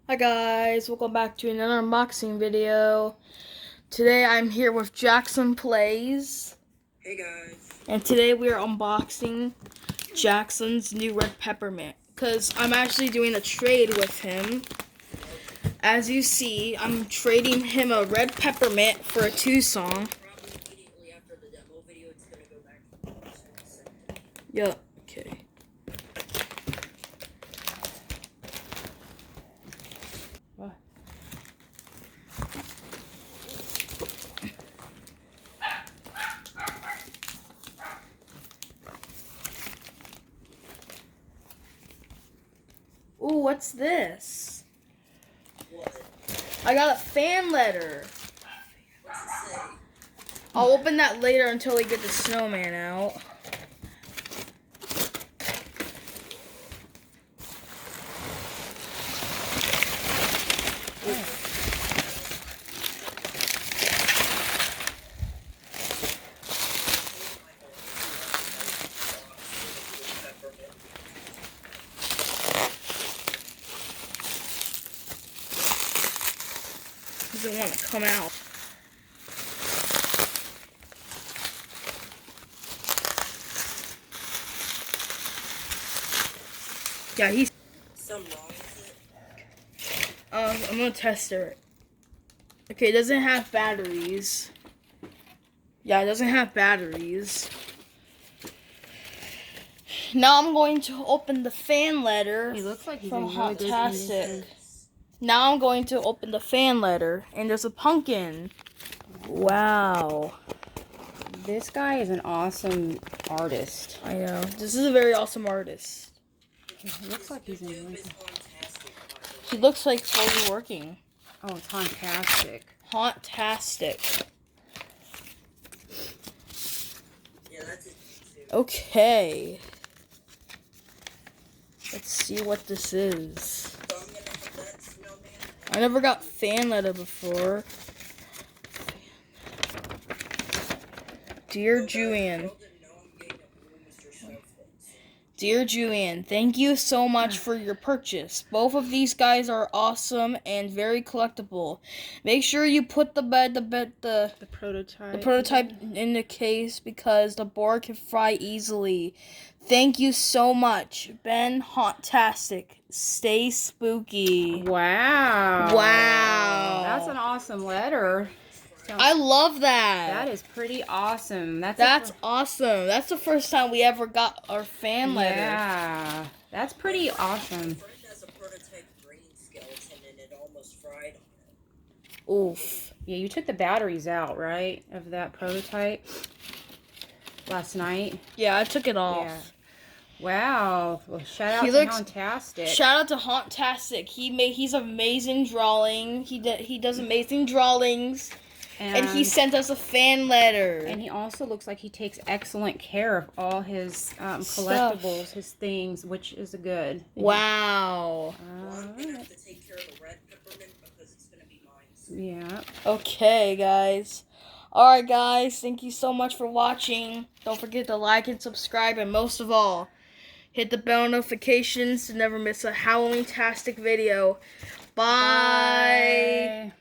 Hi guys, welcome back to another unboxing video. Today I'm here with Jacksonplayz. Hey guys. And today we are unboxing Jackson's new red peppermint. Because I'm actually doing a trade with him. As you see, I'm trading him a red peppermint for a Tucson. Probably immediately after the demo video, it's gonna go back to the Yup, okay. Ooh, what's this? What? I got a fan letter. What's it say? I'll open that later until we get the Snowman out. Doesn't want to come out. Yeah, he's. Something wrong with it? I'm gonna test it. Okay, it doesn't have batteries. Yeah, it doesn't have batteries. Now I'm going to open the fan letter. He looks like he's from in really good Fantastic. condition. Now I'm going to open the fan letter, and there's a pumpkin. Wow. This guy is an awesome artist. I know. This is a very awesome artist. He looks like he's in really good. He looks like slowly working. Oh, it's fantastic. Hauntastic. Yeah, that's it too. Okay. Let's see what this is. So I'm gonna have that Snowman. I never got fan letter before. Dear Julian. Dear Julian, thank you so much for your purchase. Both of these guys are awesome and very collectible. Make sure you put the prototype in the case because the board can fry easily. Thank you so much. Ben Hauntastic. Stay spooky. Wow. Wow. That's an awesome letter. I love that. That is pretty awesome. That's awesome. That's the first time we ever got our fan letter. Yeah. That's pretty awesome. My friend has a prototype brain skeleton and it almost fried on it. Oof. Yeah, you took the batteries out, right, of that prototype last night? Yeah, I took it off. Yeah. Wow. Well, shout out to Hauntastic. Shout out to Hauntastic. He's amazing drawing. He does amazing drawings. And he sent us a fan letter. And he also looks like he takes excellent care of all his collectibles, his things, which is good. Wow. Well, I'm gonna have to take care of the red peppermint because it's gonna be mine soon. Yeah. Okay, guys. Alright, guys. Thank you so much for watching. Don't forget to like and subscribe. And most of all, hit the bell notifications to never miss a Halloween-tastic video. Bye. Bye.